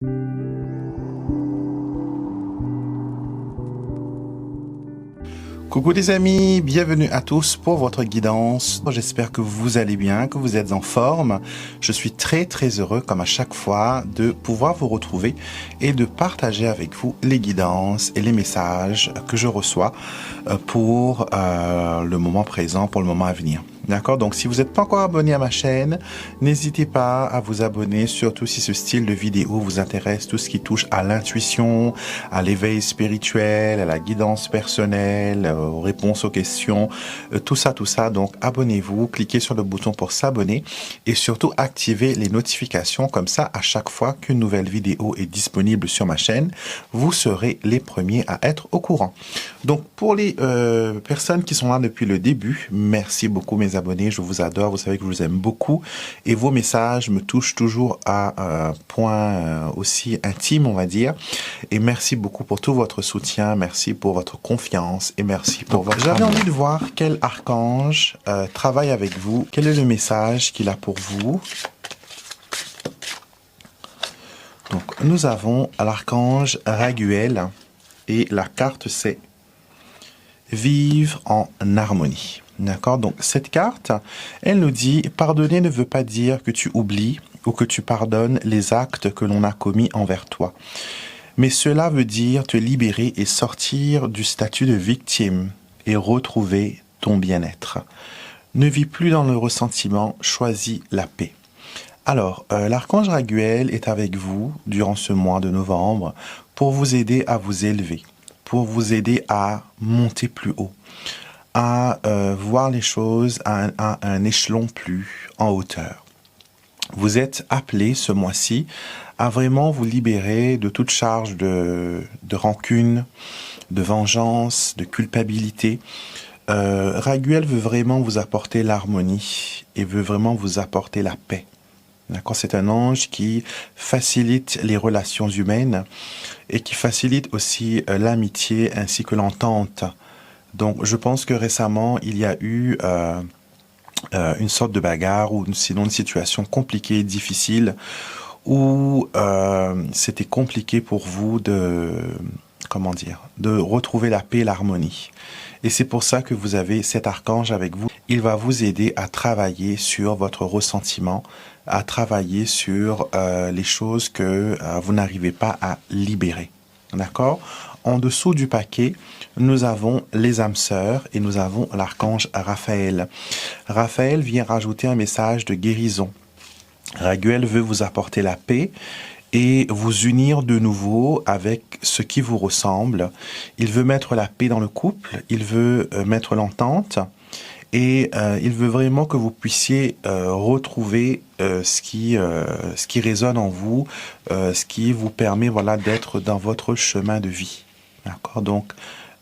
Coucou les amis, bienvenue à tous pour votre guidance. J'espère que vous allez bien, que vous êtes en forme. Je suis très heureux comme à chaque fois de pouvoir vous retrouver et de partager avec vous les guidances et les messages que je reçois pour le moment présent, pour le moment à venir. D'accord? Donc, si vous n'êtes pas encore abonné à ma chaîne, n'hésitez pas à vous abonner, surtout si ce style de vidéo vous intéresse, tout ce qui touche à l'intuition, à l'éveil spirituel, à la guidance personnelle, aux réponses aux questions, tout ça. Donc, abonnez-vous, cliquez sur le bouton pour s'abonner et surtout activez les notifications. Comme ça, à chaque fois qu'une nouvelle vidéo est disponible sur ma chaîne, vous serez les premiers à être au courant. Donc, pour les personnes qui sont là depuis le début, merci beaucoup mes abonnés, je vous adore, vous savez que je vous aime beaucoup et vos messages me touchent toujours à un point aussi intime, on va dire. Et merci beaucoup pour tout votre soutien, merci pour votre confiance et merci pour votre amour. J'avais envie de voir quel archange travaille avec vous, quel est le message qu'il a pour vous. Donc nous avons l'archange Raguel et la carte c'est vivre en harmonie. D'accord? Donc, cette carte, elle nous dit, pardonner ne veut pas dire que tu oublies ou que tu pardonnes les actes que l'on a commis envers toi. Mais cela veut dire te libérer et sortir du statut de victime et retrouver ton bien-être. Ne vis plus dans le ressentiment, choisis la paix. Alors, l'archange Raguel est avec vous durant ce mois de novembre pour vous aider à vous élever, pour vous aider à monter plus haut, à voir les choses à un échelon plus en hauteur. Vous êtes appelé ce mois-ci à vraiment vous libérer de toute charge de rancune, de vengeance, de culpabilité. Raguel veut vraiment vous apporter l'harmonie et veut vraiment vous apporter la paix. D'accord, c'est un ange qui facilite les relations humaines et qui facilite aussi l'amitié ainsi que l'entente. Donc, je pense que récemment, il y a eu une sorte de bagarre ou sinon une situation compliquée, difficile, où c'était compliqué pour vous de retrouver la paix et l'harmonie. Et c'est pour ça que vous avez cet archange avec vous. Il va vous aider à travailler sur votre ressentiment, à travailler sur les choses que vous n'arrivez pas à libérer. D'accord? En dessous du paquet, nous avons les âmes sœurs et nous avons l'archange Raphaël. Raphaël vient rajouter un message de guérison. Raguel veut vous apporter la paix et vous unir de nouveau avec ce qui vous ressemble. Il veut mettre la paix dans le couple, il veut mettre l'entente et il veut vraiment que vous puissiez retrouver ce qui résonne en vous, ce qui vous permet voilà, d'être dans votre chemin de vie. D'accord? Donc,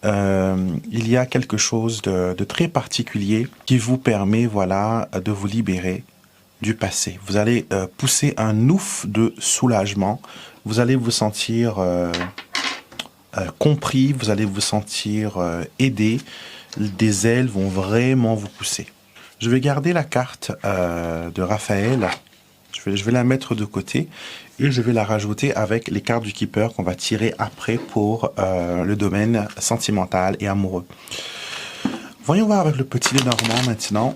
il y a quelque chose de très particulier qui vous permet voilà, de vous libérer du passé. Vous allez pousser un ouf de soulagement. Vous allez vous sentir compris, vous allez vous sentir aidé. Des ailes vont vraiment vous pousser. Je vais garder la carte de Raphaël. Je vais la mettre de côté et je vais la rajouter avec les cartes du Keeper qu'on va tirer après pour le domaine sentimental et amoureux. Voyons voir avec le petit Lénormand maintenant.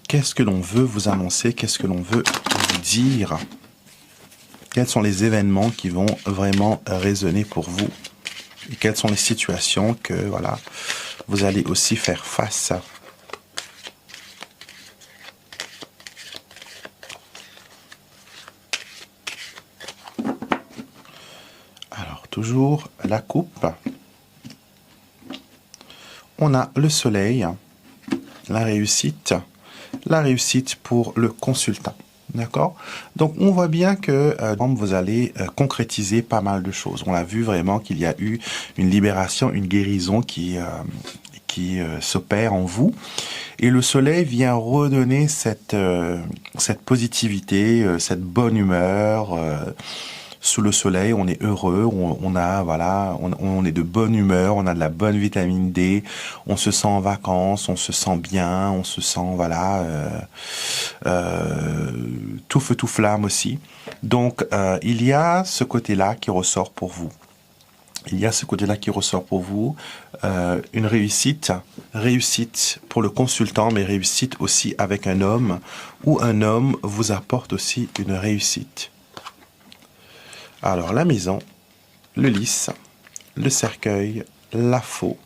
Qu'est-ce que l'on veut vous annoncer? Qu'est-ce que l'on veut vous dire? Quels sont les événements qui vont vraiment résonner pour vous? Et quelles sont les situations que voilà, vous allez aussi faire face? Alors, toujours la coupe. On a le soleil, la réussite pour le consultant. D'accord? Donc, on voit bien que vous allez concrétiser pas mal de choses. On a vu vraiment qu'il y a eu une libération, une guérison qui s'opère en vous. Et le soleil vient redonner cette positivité, cette bonne humeur, sous le soleil, on est heureux, on est de bonne humeur, on a de la bonne vitamine D, on se sent en vacances, on se sent bien, on se sent tout feu tout flamme aussi. Donc il y a ce côté-là qui ressort pour vous. Il y a ce côté-là qui ressort pour vous, une réussite pour le consultant, mais réussite aussi avec un homme, où un homme vous apporte aussi une réussite. Alors la maison, le lys, le cercueil, la faux,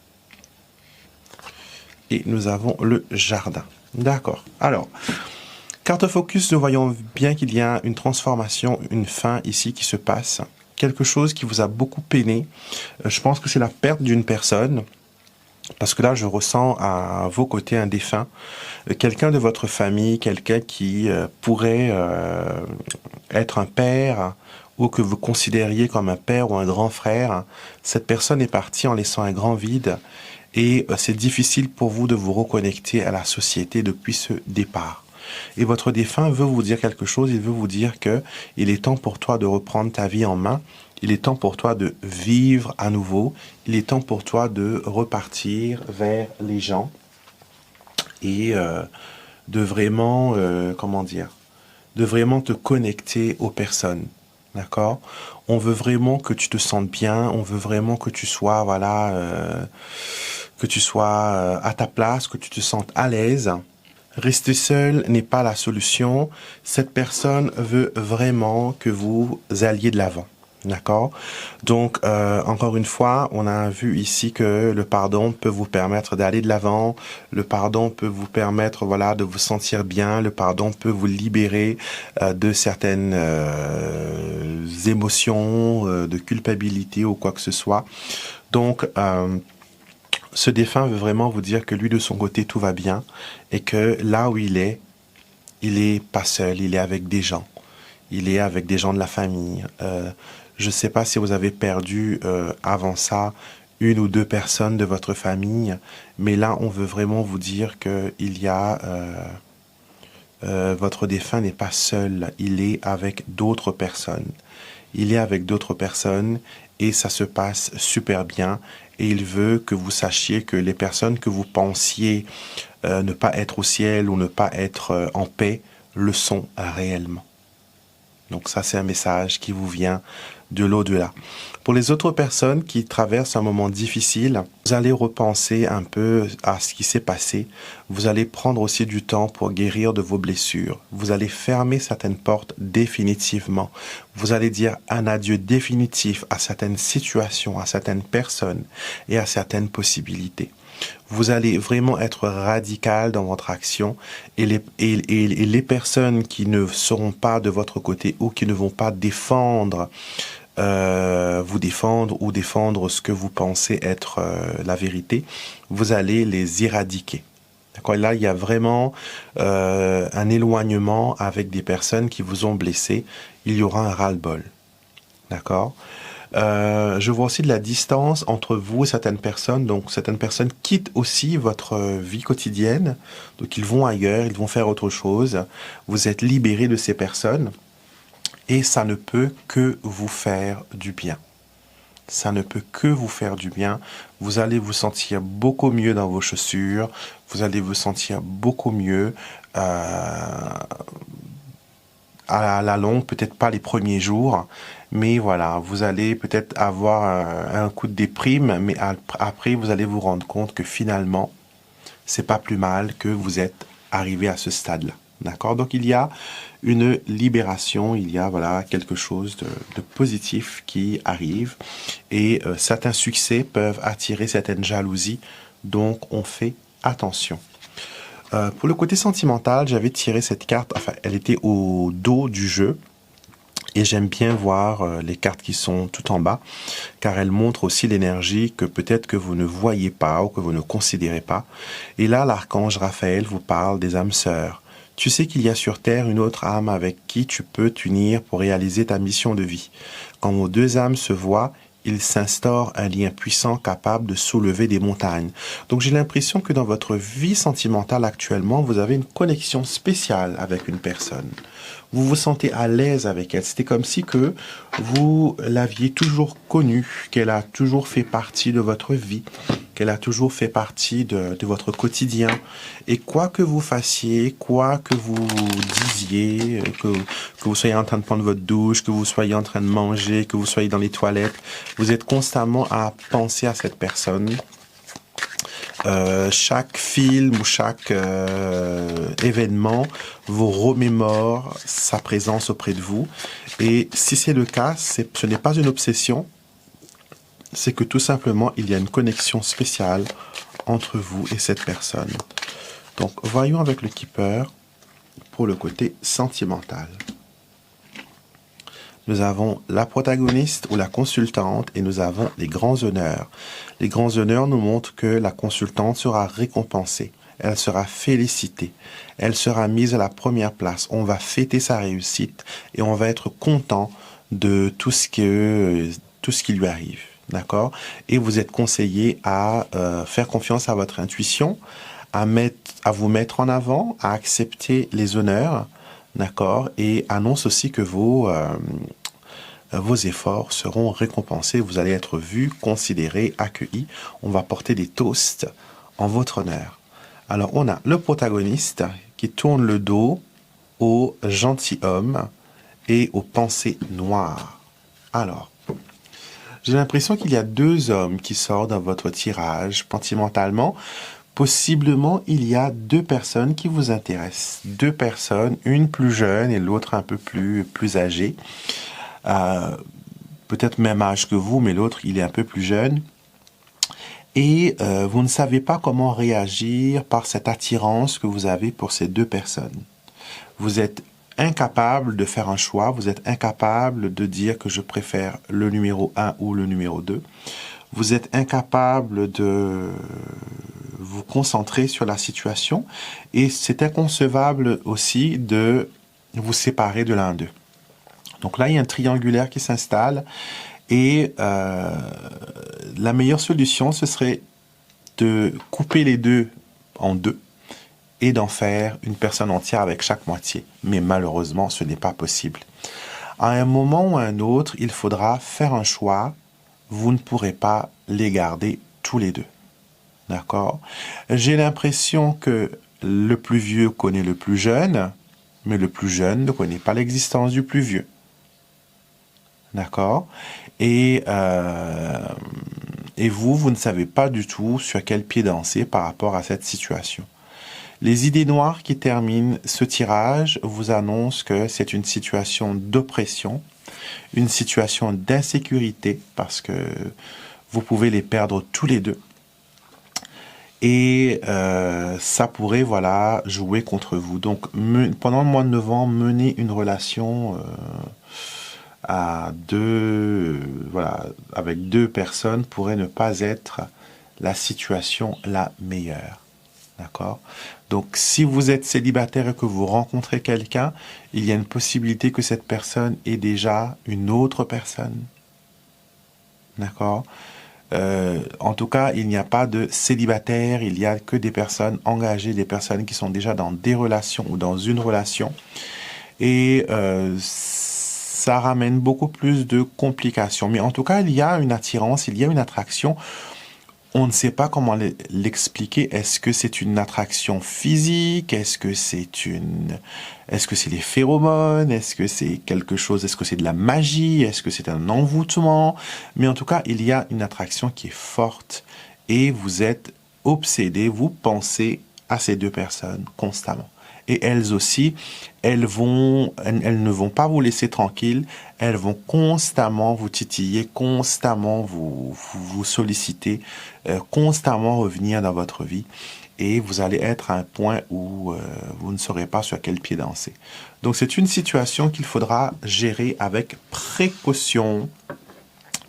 et nous avons le jardin. D'accord. Alors, carte focus, nous voyons bien qu'il y a une transformation, une fin ici qui se passe. Quelque chose qui vous a beaucoup peiné. Je pense que c'est la perte d'une personne. Parce que là, je ressens à vos côtés un défunt. Quelqu'un de votre famille, quelqu'un qui pourrait être un père ou que vous considériez comme un père ou un grand frère. Cette personne est partie en laissant un grand vide. Et c'est difficile pour vous de vous reconnecter à la société depuis ce départ. Et votre défunt veut vous dire quelque chose, il veut vous dire que il est temps pour toi de reprendre ta vie en main, il est temps pour toi de vivre à nouveau, il est temps pour toi de repartir vers les gens et de vraiment, de vraiment te connecter aux personnes. D'accord? On veut vraiment que tu te sentes bien, on veut vraiment que tu sois, à ta place, que tu te sentes à l'aise. Rester seul n'est pas la solution. Cette personne veut vraiment que vous alliez de l'avant. D'accord? Donc, encore une fois, on a vu ici que le pardon peut vous permettre d'aller de l'avant. Le pardon peut vous permettre, de vous sentir bien. Le pardon peut vous libérer de certaines émotions, de culpabilité ou quoi que ce soit. Donc, ce défunt veut vraiment vous dire que lui, de son côté, tout va bien et que là où il est pas seul, il est avec des gens. Il est avec des gens de la famille. Je ne sais pas si vous avez perdu avant ça une ou deux personnes de votre famille, mais là, on veut vraiment vous dire que votre défunt n'est pas seul, il est avec d'autres personnes. Il est avec d'autres personnes et ça se passe super bien. Et il veut que vous sachiez que les personnes que vous pensiez ne pas être au ciel ou ne pas être en paix le sont réellement. Donc ça, c'est un message qui vous vient de l'au-delà. Pour les autres personnes qui traversent un moment difficile, vous allez repenser un peu à ce qui s'est passé. Vous allez prendre aussi du temps pour guérir de vos blessures. Vous allez fermer certaines portes définitivement. Vous allez dire un adieu définitif à certaines situations, à certaines personnes et à certaines possibilités. Vous allez vraiment être radical dans votre action et les personnes qui ne seront pas de votre côté ou qui ne vont pas vous défendre ou défendre ce que vous pensez être la vérité, vous allez les éradiquer. D'accord? Là, il y a vraiment un éloignement avec des personnes qui vous ont blessé. Il y aura un ras-le-bol. D'accord? Je vois aussi de la distance entre vous et certaines personnes. Donc, certaines personnes quittent aussi votre vie quotidienne. Donc, ils vont ailleurs, ils vont faire autre chose. Vous êtes libéré de ces personnes. Et ça ne peut que vous faire du bien. Ça ne peut que vous faire du bien. Vous allez vous sentir beaucoup mieux dans vos chaussures. Vous allez vous sentir beaucoup mieux à la longue, peut-être pas les premiers jours. Mais voilà, vous allez peut-être avoir un coup de déprime, mais après, vous allez vous rendre compte que finalement, c'est pas plus mal que vous êtes arrivé à ce stade-là. D'accord? Donc, il y a une libération, il y a quelque chose de positif qui arrive et certains succès peuvent attirer certaines jalousies, donc on fait attention. Pour le côté sentimental, j'avais tiré cette carte, elle était au dos du jeu. Et j'aime bien voir les cartes qui sont tout en bas, car elles montrent aussi l'énergie que peut-être que vous ne voyez pas ou que vous ne considérez pas. Et là, l'archange Raphaël vous parle des âmes sœurs. Tu sais qu'il y a sur Terre une autre âme avec qui tu peux t'unir pour réaliser ta mission de vie. Quand vos deux âmes se voient, il s'instaure un lien puissant capable de soulever des montagnes. Donc j'ai l'impression que dans votre vie sentimentale actuellement, vous avez une connexion spéciale avec une personne. vous vous sentez à l'aise avec elle. C'était comme si que vous l'aviez toujours connue, qu'elle a toujours fait partie de votre vie, qu'elle a toujours fait partie de votre quotidien. Et quoi que vous fassiez, quoi que vous disiez, que vous soyez en train de prendre votre douche, que vous soyez en train de manger, que vous soyez dans les toilettes, vous êtes constamment à penser à cette personne. Chaque film ou chaque événement vous remémore sa présence auprès de vous. Et si c'est le cas, ce n'est pas une obsession, c'est que tout simplement, il y a une connexion spéciale entre vous et cette personne. Donc, voyons avec le Keeper pour le côté sentimental. Nous avons la protagoniste ou la consultante et nous avons les grands honneurs. Les grands honneurs nous montrent que la consultante sera récompensée. Elle sera félicitée. Elle sera mise à la première place. On va fêter sa réussite et on va être content de tout ce qui lui arrive. D'accord? Et vous êtes conseillé à faire confiance à votre intuition, à vous mettre en avant, à accepter les honneurs. D'accord? Et annonce aussi que vos efforts seront récompensés. Vous allez être vu, considéré, accueilli. On va porter des toasts en votre honneur. Alors, on a le protagoniste qui tourne le dos au gentilhomme et aux pensées noires. Alors, j'ai l'impression qu'il y a deux hommes qui sortent dans votre tirage sentimentalement. Possiblement, il y a deux personnes qui vous intéressent. Deux personnes, une plus jeune et l'autre un peu plus âgée. Peut-être même âge que vous, mais l'autre, il est un peu plus jeune. Et vous ne savez pas comment réagir par cette attirance que vous avez pour ces deux personnes. Vous êtes incapable de faire un choix, vous êtes incapable de dire que je préfère le numéro 1 ou le numéro 2. Vous êtes incapable de vous concentrer sur la situation et c'est inconcevable aussi de vous séparer de l'un d'eux. Donc là, il y a un triangulaire qui s'installe et la meilleure solution, ce serait de couper les deux en deux et d'en faire une personne entière avec chaque moitié. Mais malheureusement, ce n'est pas possible. À un moment ou à un autre, il faudra faire un choix. Vous ne pourrez pas les garder tous les deux. D'accord? J'ai l'impression que le plus vieux connaît le plus jeune, mais le plus jeune ne connaît pas l'existence du plus vieux. D'accord? Et vous ne savez pas du tout sur quel pied danser par rapport à cette situation. Les idées noires qui terminent ce tirage vous annoncent que c'est une situation d'oppression, une situation d'insécurité, parce que vous pouvez les perdre tous les deux. Et ça pourrait, voilà, jouer contre vous. Donc, pendant le mois de novembre, mener une relation avec deux personnes pourrait ne pas être la situation la meilleure. D'accord? Donc, si vous êtes célibataire et que vous rencontrez quelqu'un, il y a une possibilité que cette personne ait déjà une autre personne. D'accord? En tout cas, il n'y a pas de célibataire, il n'y a que des personnes engagées, des personnes qui sont déjà dans des relations ou dans une relation. Et ça ramène beaucoup plus de complications. Mais en tout cas, il y a une attirance, il y a une attraction. On ne sait pas comment l'expliquer. Est-ce que c'est une attraction physique? Est-ce que c'est les phéromones? Est-ce que c'est quelque chose? Est-ce que c'est de la magie? Est-ce que c'est un envoûtement? Mais en tout cas, il y a une attraction qui est forte et vous êtes obsédé, vous pensez à ces deux personnes constamment. Et elles aussi, elles ne vont pas vous laisser tranquille, elles vont constamment vous titiller, constamment vous solliciter, constamment revenir dans votre vie. Et vous allez être à un point où vous ne saurez pas sur quel pied danser. Donc c'est une situation qu'il faudra gérer avec précaution.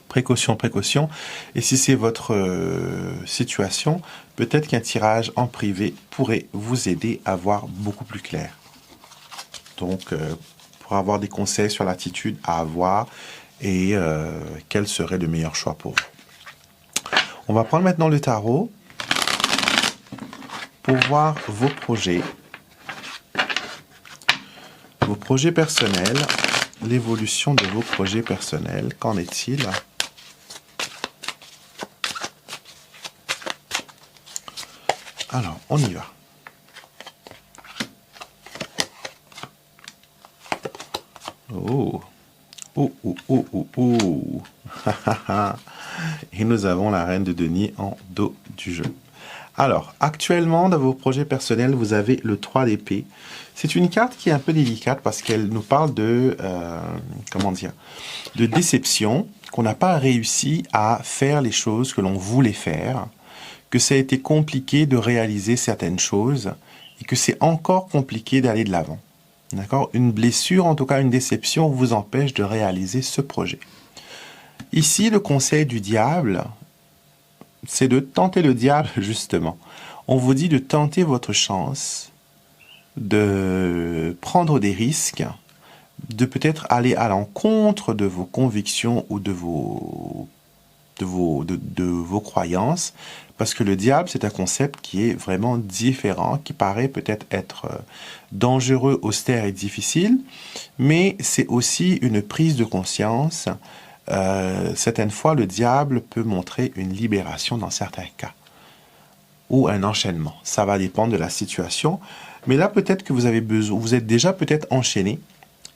Précaution. Et si c'est votre situation, peut-être qu'un tirage en privé pourrait vous aider à voir beaucoup plus clair. Donc, pour avoir des conseils sur l'attitude à avoir et quel serait le meilleur choix pour vous. On va prendre maintenant le tarot pour voir vos projets projets personnels, l'évolution de vos projets personnels, qu'en est-il? Alors, on y va. Oh, oh, oh, oh, oh, oh. Et nous avons la reine de denier en dos du jeu. Alors, actuellement, dans vos projets personnels, vous avez le 3 d'épée. C'est une carte qui est un peu délicate parce qu'elle nous parle de, comment dire, de déception, qu'on n'a pas réussi à faire les choses que l'on voulait faire, que ça a été compliqué de réaliser certaines choses et que c'est encore compliqué d'aller de l'avant. D'accord? Une blessure, en tout cas une déception, vous empêche de réaliser ce projet. Ici, le conseil du diable, c'est de tenter le diable, justement. On vous dit de tenter votre chance, de prendre des risques, de peut-être aller à l'encontre de vos convictions ou de vos croyances, parce que le diable, c'est un concept qui est vraiment différent, qui paraît peut-être être dangereux, austère et difficile, mais c'est aussi une prise de conscience. Certaines fois, le diable peut montrer une libération dans certains cas, ou un enchaînement. Ça va dépendre de la situation, mais là, peut-être que vous avez besoin, vous êtes déjà peut-être enchaîné,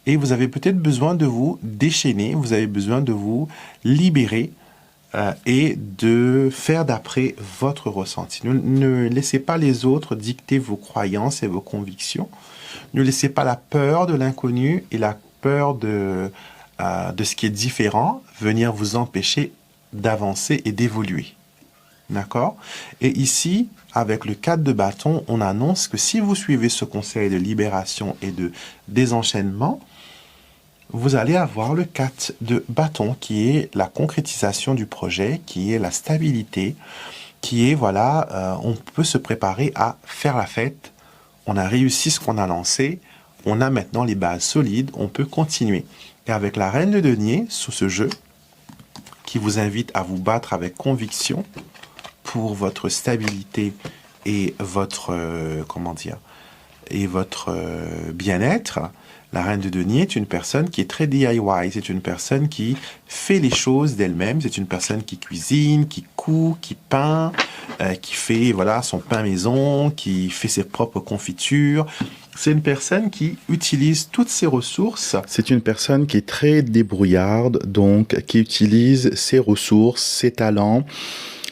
et vous avez peut-être besoin de vous déchaîner, vous avez besoin de vous libérer, et de faire d'après votre ressenti. Ne laissez pas les autres dicter vos croyances et vos convictions. Ne laissez pas la peur de l'inconnu et la peur de ce qui est différent venir vous empêcher d'avancer et d'évoluer. D'accord? Et ici, avec le 4 de bâton, on annonce que si vous suivez ce conseil de libération et de désenchaînement, vous allez avoir le 4 de bâton qui est la concrétisation du projet, qui est la stabilité, qui est, voilà, on peut se préparer à faire la fête. On a réussi ce qu'on a lancé, on a maintenant les bases solides, on peut continuer. Et avec la reine de denier, sous ce jeu, qui vous invite à vous battre avec conviction pour votre stabilité et votre, comment dire, et votre bien-être. La reine de denier est une personne qui est très DIY, c'est une personne qui fait les choses d'elle-même, c'est une personne qui cuisine, qui coud, qui peint, qui fait voilà son pain maison, qui fait ses propres confitures. C'est une personne qui utilise toutes ses ressources. C'est une personne qui est très débrouillarde, donc qui utilise ses ressources, ses talents,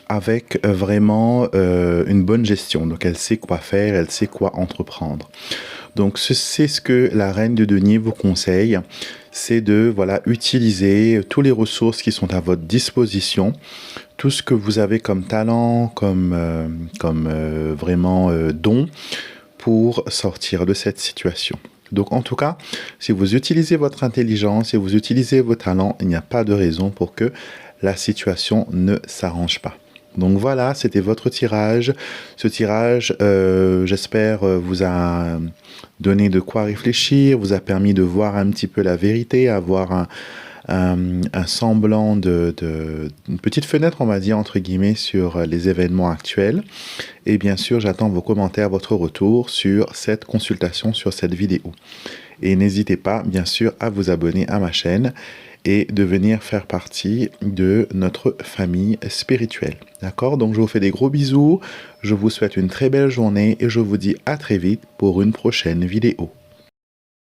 avec vraiment une bonne gestion. Donc elle sait quoi faire, elle sait quoi entreprendre. Donc c'est ce que la reine de denier vous conseille, c'est de voilà utiliser toutes les ressources qui sont à votre disposition, tout ce que vous avez comme talent, comme vraiment don pour sortir de cette situation. Donc en tout cas, si vous utilisez votre intelligence, si vous utilisez vos talents, il n'y a pas de raison pour que la situation ne s'arrange pas. Donc voilà, c'était votre tirage. Ce tirage, j'espère, vous a donné de quoi réfléchir, vous a permis de voir un petit peu la vérité, avoir un semblant une petite fenêtre, on va dire, entre guillemets, sur les événements actuels. Et bien sûr, j'attends vos commentaires, votre retour sur cette consultation, sur cette vidéo. Et n'hésitez pas, bien sûr, à vous abonner à ma chaîne et de venir faire partie de notre famille spirituelle. D'accord? Donc je vous fais des gros bisous, je vous souhaite une très belle journée et je vous dis à très vite pour une prochaine vidéo.